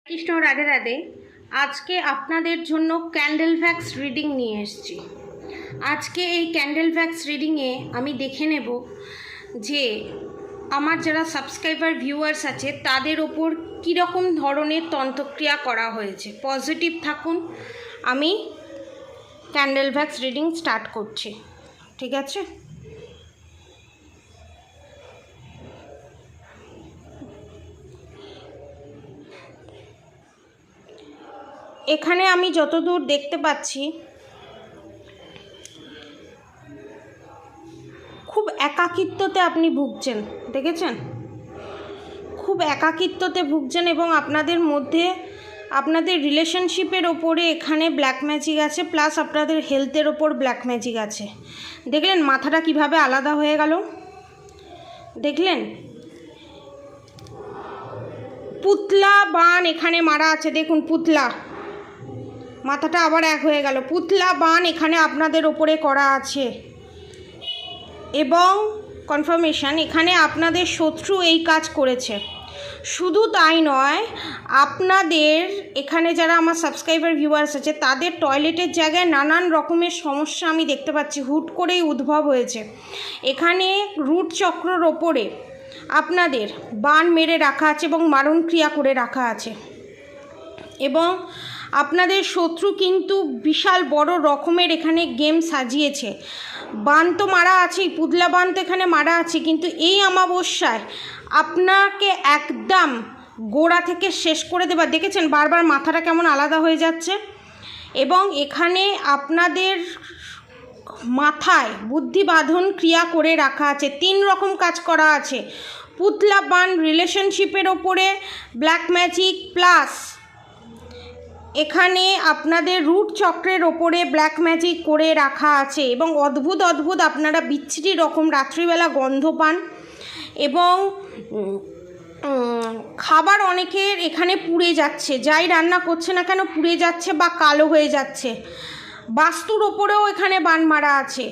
কৃষ্ণ রাধে রাধে। আজকে আপনাদের জন্য ক্যান্ডেল ভ্যাক্স রিডিং নিয়ে এসেছি। আজকে এই ক্যান্ডেল ভ্যাক্স রিডিংয়ে আমি দেখে নেব যে আমার যারা সাবস্ক্রাইবার ভিউয়ার্স আছে তাদের ওপর কীরকম ধরনের তন্ত্রক্রিয়া করা হয়েছে। পজিটিভ থাকুন। আমি ক্যান্ডেল ভ্যাক্স রিডিং স্টার্ট করছি, ঠিক আছে? এখানে আমি যতদূর দেখতে পাচ্ছি খুব একাকিত্বতে আপনি ভুগছেন, দেখেছেন? খুব একাকিত্বতে ভুগছেন এবং আপনাদের মধ্যে আপনাদের রিলেশনশিপের ওপরে এখানে ব্ল্যাক ম্যাজিক আছে, প্লাস আপনাদের হেলথের ওপর ব্ল্যাক ম্যাজিক আছে। দেখলেন মাথাটা কিভাবে আলাদা হয়ে গেল? দেখলেন পুতলা বান এখানে মারা আছে, দেখুন পুতলা, মাথাটা আবার এক হয়ে গেল। পুতলা বান এখানে আপনাদের ওপরে করা আছে এবং কনফার্মেশন এখানে আপনাদের শত্রু এই কাজ করেছে। শুধু তাই নয়, আপনাদের এখানে যারা আমার সাবস্ক্রাইবার ভিউয়ার্স আছে তাদের টয়লেটের জায়গায় নানান রকমের সমস্যা আমি দেখতে পাচ্ছি, হুট করেই উদ্ভব হয়েছে। এখানে রুট চক্রের ওপরে আপনাদের বান মেরে রাখা আছে এবং মারণ ক্রিয়া করে রাখা আছে এবং আপনাদের শত্রু কিন্তু বিশাল বড় রকমের এখানে গেম সাজিয়েছে। বান তো মারা আছেই, পুতলা বান তো এখানে মারা আছে, কিন্তু এই অমাবস্যায় আপনাকে একদম গোড়া থেকে শেষ করে দেবার। দেখেছেন বারবার মাথাটা কেমন আলাদা হয়ে যাচ্ছে এবং এখানে আপনাদের মাথায় বুদ্ধিবাঁধন ক্রিয়া করে রাখা আছে। 3 রকম কাজ করা আছে। পুতলা বান রিলেশনশিপের ওপরে ব্ল্যাক ম্যাজিক, প্লাস এখানে আপনাদের রুট চক্রের ওপরে ব্ল্যাক ম্যাজিক করে রাখা আছে এবং অদ্ভুত অদ্ভুত আপনারা বিচ্ছিরি রকম রাত্রিবেলা গন্ধ পান এবং খাবার অনেকের এখানে পুড়ে যাচ্ছে, যাই রান্না করছে না কেন পুড়ে যাচ্ছে বা কালো হয়ে যাচ্ছে। বাস্তুর ওপরেও এখানে বান মারা আছে।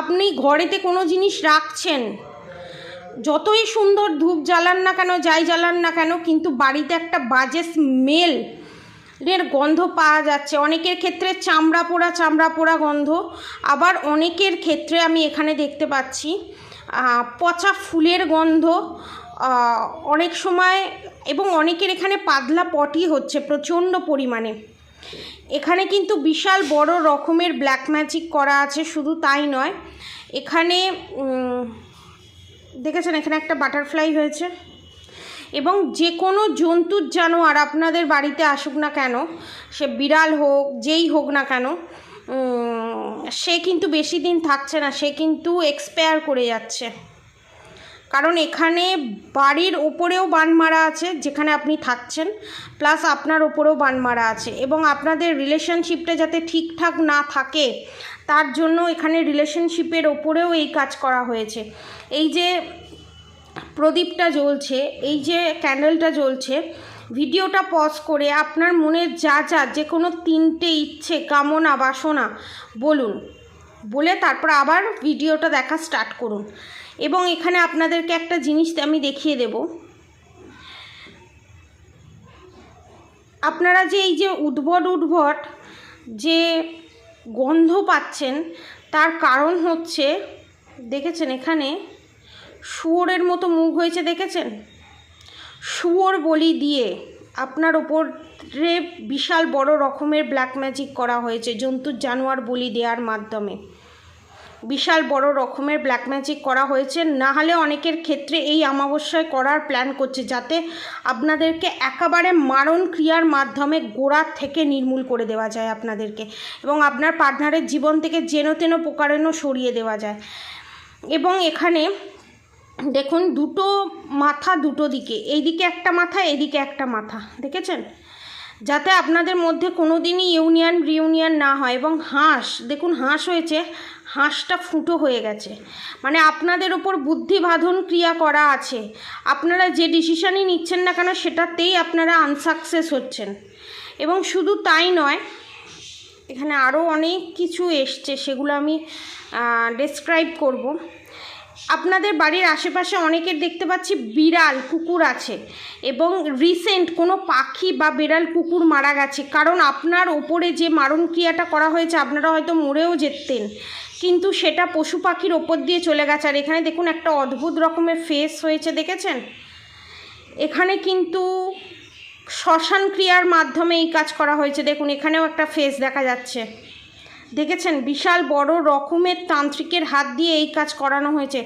আপনি ঘরেতে কোনো জিনিস রাখছেন, যতই সুন্দর ধূপ জ্বালান না কেন, যাই জ্বালান না কেন, কিন্তু বাড়িতে একটা বাজে স্মেল এর গন্ধ পাওয়া যাচ্ছে। অনেকের ক্ষেত্রে চামড়া পোড়া গন্ধ, আবার অনেকের ক্ষেত্রে আমি এখানে দেখতে পাচ্ছি পচা ফুলের গন্ধ অনেক সময়, এবং অনেকের এখানে পাতলা পটি হচ্ছে প্রচণ্ড পরিমাণে। এখানে কিন্তু বিশাল বড় রকমের ব্ল্যাক ম্যাজিক করা আছে। শুধু তাই নয়, এখানে দেখেছেন এখানে একটা বাটারফ্লাই হয়েছে এবং যে কোনো জন্তুর জানোয়ার আপনাদের বাড়িতে আসুক না কেন, সে বিড়াল হোক যেই হোক না কেন, সে কিন্তু বেশি দিন থাকছে না, সে কিন্তু এক্সপায়ার করে যাচ্ছে। কারণ এখানে বাড়ির ওপরেও বান মারা আছে যেখানে আপনি থাকছেন, প্লাস আপনার ওপরেও বান মারা আছে এবং আপনাদের রিলেশনশিপটা যাতে ঠিকঠাক না থাকে তার জন্য এখানে রিলেশনশিপের ওপরেও এই কাজ করা হয়েছে। এই যে প্রদীপটা জ্বলছে, এই যে ক্যান্ডেলটা জ্বলছে, ভিডিওটা পজ করে আপনার মনে যা যে কোনো 3টে ইচ্ছে, কামনা, বাসনা বলুন, বলে তারপর আবার ভিডিওটা দেখা স্টার্ট করুন। এবং এখানে আপনাদেরকে একটা জিনিস আমি দেখিয়ে দেব। আপনারা যে এই যে উদ্ভট যে গন্ধ পাচ্ছেন তার কারণ হচ্ছে, দেখেছেন এখানে শুয়োরের মতো মুখ হয়েছে, দেখেছেন? শুয়োর বলি দিয়ে আপনার ওপরে বিশাল বড় রকমের ব্ল্যাক ম্যাজিক করা হয়েছে। জন্তুর জানোয়ার বলি দেওয়ার মাধ্যমে বিশাল বড় রকমের ব্ল্যাক ম্যাজিক করা হয়েছে। না হলে অনেকের ক্ষেত্রে এই অমাবস্যায় করার প্ল্যান করছে যাতে আপনাদেরকে একেবারে মারণ ক্রিয়ার মাধ্যমে গোড়া থেকে নির্মূল করে দেওয়া যায় আপনাদেরকে, এবং আপনার পার্টনারের জীবন থেকে যেন তেন প্রকারেণ সরিয়ে দেওয়া যায়। এবং এখানে দেখুন দুটো মাথা, দুটো দিকে, এইদিকে একটা মাথা, এদিকে একটা মাথা, দেখেছেন? যাতে আপনাদের মধ্যে কোনো দিনই রিউনিয়ন না হয়। এবং হাঁস, দেখুন হাঁস হয়েছে, হাঁসটা ফুটো হয়ে গেছে, মানে আপনাদের ওপর বুদ্ধিবাঁধন ক্রিয়া করা আছে। আপনারা যে ডিসিশানই নিচ্ছেন না কেন সেটাতেই আপনারা আনসাকসেস হচ্ছেন। এবং শুধু তাই নয়, এখানে আরও অনেক কিছু এসছে, সেগুলো আমি ডেসক্রাইব করব। আপনাদের বাড়ির আশেপাশে অনেকের দেখতে পাচ্ছি বিড়াল কুকুর আছে, এবং রিসেন্ট কোনো পাখি বা বিড়াল কুকুর মারা গেছে, কারণ আপনার ওপরে যে মারণ ক্রিয়াটা করা হয়েছে আপনারা হয়তো মরেও যেতেন, কিন্তু সেটা পশু পাখির ওপর দিয়ে চলে গেছে। আর এখানে দেখুন একটা অদ্ভুত রকমের ফেস হয়েছে, দেখেছেন? এখানে কিন্তু শ্মশান ক্রিয়ার মাধ্যমে এই কাজ করা হয়েছে। দেখুন এখানেও একটা ফেস দেখা যাচ্ছে, দেখেছেন? বিশাল বড় রকমের তান্ত্রিকের হাত দিয়ে এই কাজ করানো হয়েছে,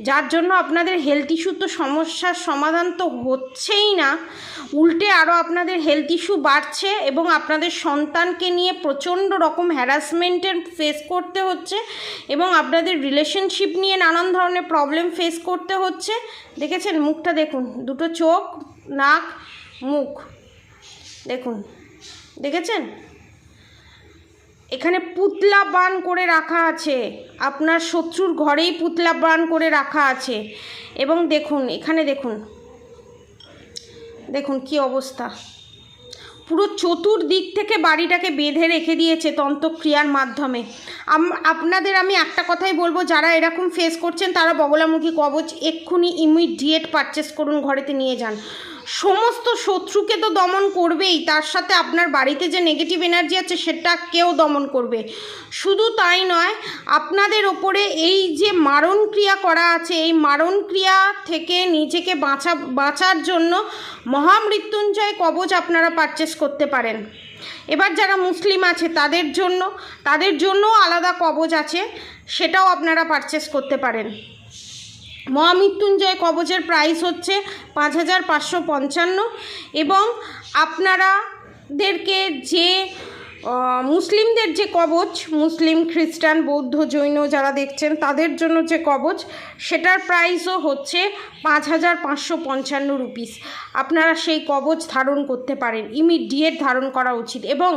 যার জন্য আপনাদের হেলথ ইস্যু তো সমস্যার সমাধান তো হচ্ছেই না, উল্টে আরও আপনাদের হেলথ ইস্যু বাড়ছে, এবং আপনাদের সন্তানকে নিয়ে প্রচণ্ড রকম হ্যারাসমেন্টের ফেস করতে হচ্ছে, এবং আপনাদের রিলেশনশিপ নিয়ে নানান ধরনের প্রবলেম ফেস করতে হচ্ছে। দেখেছেন মুখটা দেখুন, দুটো চোখ, নাক, মুখ দেখুন, দেখেছেন? এখানে পুতলা বান করে রাখা আছে, আপনার শত্রুর ঘরেই পুতলা বান করে রাখা আছে। এবং দেখুন এখানে দেখুন, দেখুন কি অবস্থা, পুরো চতুর্দিক থেকে বাড়িটাকে বেঁধে রেখে দিয়েছে তন্ত্রক্রিয়ার মাধ্যমে। আপনাদের আমি একটা কথাই বলবো, যারা এরকম ফেস করছেন তারা বগলামুখী কবচ এক্ষুনি ইমিডিয়েট পারচেস করুন, ঘরেতে নিয়ে যান। সমস্ত শত্রুকে তো দমন করবেই, তার সাথে আপনার বাড়িতে যে নেগেটিভ এনার্জি আছে সেটাকেও দমন করবে। শুধু তাই নয়, আপনাদের ওপরে এই যে মারণ ক্রিয়া করা আছে, এই মারণ ক্রিয়া থেকে নিজেকে বাঁচার জন্য মহামৃত্যুঞ্জয় কবচ আপনারা পারচেস করতে পারেন। এবার যারা মুসলিম আছে তাদের জন্য আলাদা কবচ আছে, সেটাও আপনারা পারচেস করতে পারেন। মহামৃত্যুঞ্জয় কবচের প্রাইস হচ্ছে 5555, এবং আপনারাদেরকে যে মুসলিমদের যে কবচ, মুসলিম, খ্রিস্টান, বৌদ্ধ, জৈন যারা দেখছেন তাদের জন্য যে কবচ, সেটার প্রাইসও হচ্ছে 5555 রুপিস। আপনারা সেই কবচ ধারণ করতে পারেন, ইমিডিয়েট ধারণ করা উচিত। এবং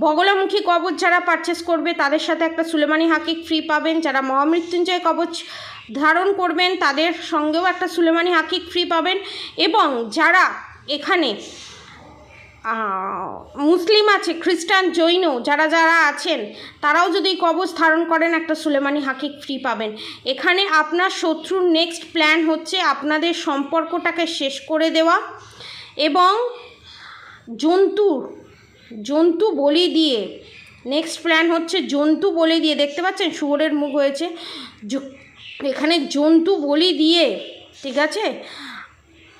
বগলামুখী কবচ যারা পারচেস করবে তাদের সাথে একটা সুলেমানি হাকিক ফ্রি পাবেন, যারা মহামৃত্যুঞ্জয় কবচ ধারণ করবেন তাদের সঙ্গেও একটা সুলেমানি হাকিক ফ্রি পাবেন, এবং যারা এখানে মুসলিম আছে, খ্রিস্টান, জৈন যারা আছেন তারাও যদি কবচ ধারণ করেন একটা সুলেমানি হাকিক ফ্রি পাবেন। এখানে আপনার শত্রুর নেক্সট প্ল্যান হচ্ছে আপনাদের সম্পর্কটাকে শেষ করে দেওয়া, এবং জন্তু বলি দিয়ে, নেক্সট প্ল্যান হচ্ছে জন্তু বলি দিয়ে, দেখতে পাচ্ছেন শুয়োরের মুখ হয়েছে, এখানে জন্তু বলি দিয়ে, ঠিক আছে,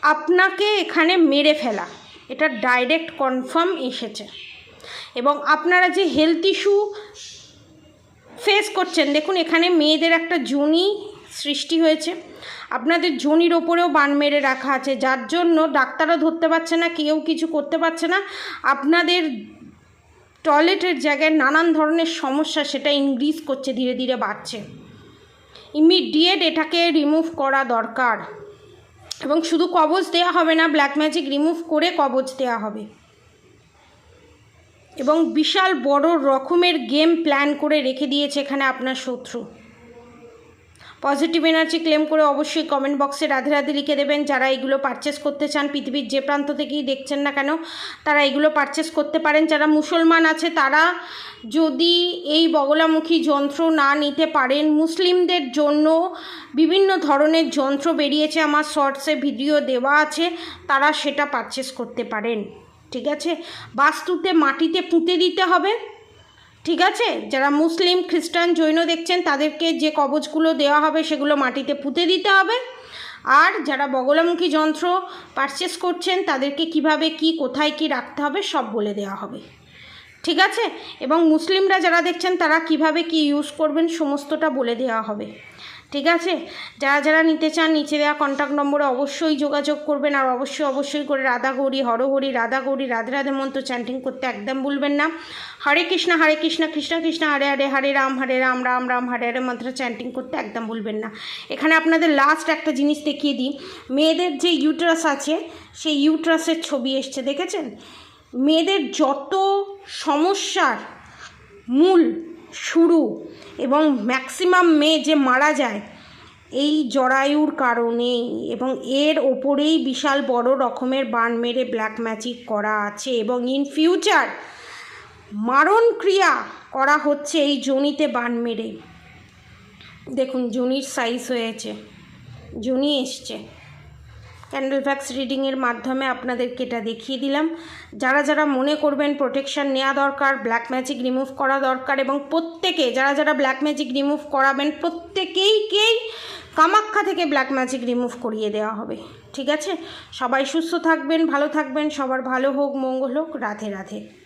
আপনাকে এখানে মেরে ফেলা, এটা ডাইরেক্ট কনফার্ম এসেছে। এবং আপনারা যে হেলথ ইস্যু ফেস করছেন, দেখুন এখানে মেয়েদের একটা যোনি সৃষ্টি হয়েছে, আপনাদের যোনির ওপরেও বান মেরে রাখা আছে, যার জন্য ডাক্তারও ধরতে পারছে না, কেউ কিছু করতে পারছে না। আপনাদের টয়লেটের জায়গায় নানান ধরনের সমস্যা সেটা ইনক্রিজ করছে, ধীরে ধীরে বাড়ছে। ইমিডিয়েট এটাকে রিমুভ করা দরকার, এবং শুধু কবচ দেওয়া হবে না, ব্ল্যাক ম্যাজিক রিমুভ করে কবচ দেওয়া হবে। এবং বিশাল বড় রকমের গেম প্ল্যান করে রেখে দিয়েছে এখানে আপনার শত্রু। পজিটিভ এনার্জি ক্লেম করে অবশ্যই কমেন্ট বক্সে রাধে রাধে লিখে দেবেন। যারা এগুলো পারচেস করতে চান, পৃথিবীর যে প্রান্ত থেকেই দেখছেন না কেন তারা এগুলো পারচেস করতে পারেন। যারা মুসলমান আছে তারা যদি এই বগলামুখী যন্ত্র না নিতে পারেন, মুসলিমদের জন্য বিভিন্ন ধরনের যন্ত্র বেরিয়েছে, আমার শর্টসে ভিডিও দেওয়া আছে, তারা সেটা পারচেস করতে পারেন। ঠিক আছে, বাস্তুতে মাটিতে পুঁতে দিতে হবে। ঠিক আছে, যারা মুসলিম, খ্রিস্টান, জৈন দেখছেন তাদেরকে যে কবচগুলো দেওয়া হবে সেগুলো মাটিতে পুঁতে দিতে হবে। আর যারা বগলামুখী যন্ত্র পারচেস করছেন তাদেরকে কিভাবে কি, কোথায় কি রাখতে হবে সব বলে দেওয়া হবে। ঠিক আছে, এবং মুসলিমরা যারা দেখছেন তারা কিভাবে কি ইউজ করবেন সমস্তটা বলে দেওয়া হবে। ঠিক আছে, যারা নিতে চান নিচে দেওয়া কন্ট্যাক্ট নম্বরে অবশ্যই যোগাযোগ করবেন। আর অবশ্যই করে রাধা গৌরী, হরহরি, রাধা গৌরী, রাধে রাধে মন্ত্র চ্যান্টিং করতে একদম ভুলবেন না। হরে কৃষ্ণ কৃষ্ণ কৃষ্ণ হরে হরে, হরে রাম রাম রাম হরে হরে মন্ত্র চ্যান্টিং করতে একদম ভুলবেন না। এখানে আপনাদের লাস্ট একটা জিনিস দেখিয়ে দিই, মেয়েদের যে ইউট্রাস আছে সেই ইউট্রাসের ছবি এসছে, দেখেছেন? মেয়েদের যত সমস্যার মূল শুরু এবং ম্যাক্সিমাম মেয়ে যে মারা যায় এই জরায়ুর কারণেই, এবং এর ওপরেই বিশাল বড় রকমের বান মেরে ব্ল্যাক ম্যাজিক করা আছে, এবং ইন ফিউচার মারণ ক্রিয়া করা হচ্ছে এই যোনিতে বান মেরে। দেখুন জুনির সাইজ হয়েছে, জুনি এসছে। ক্যান্ডেল ফ্যাক্স রিডিংয়ের মাধ্যমে আপনাদেরকে এটা দেখিয়ে দিলাম। যারা যারা মনে করবেন প্রোটেকশান নেওয়া দরকার, ব্ল্যাক ম্যাজিক রিমুভ করা দরকার, এবং প্রত্যেকে যারা যারা ব্ল্যাক ম্যাজিক রিমুভ করাবেন প্রত্যেকেই কামাখ্যা থেকে ব্ল্যাক ম্যাজিক রিমুভ করিয়ে দেওয়া হবে। ঠিক আছে, সবাই সুস্থ থাকবেন, ভালো থাকবেন, সবার ভালো হোক, মঙ্গল হোক। রাধে রাধে।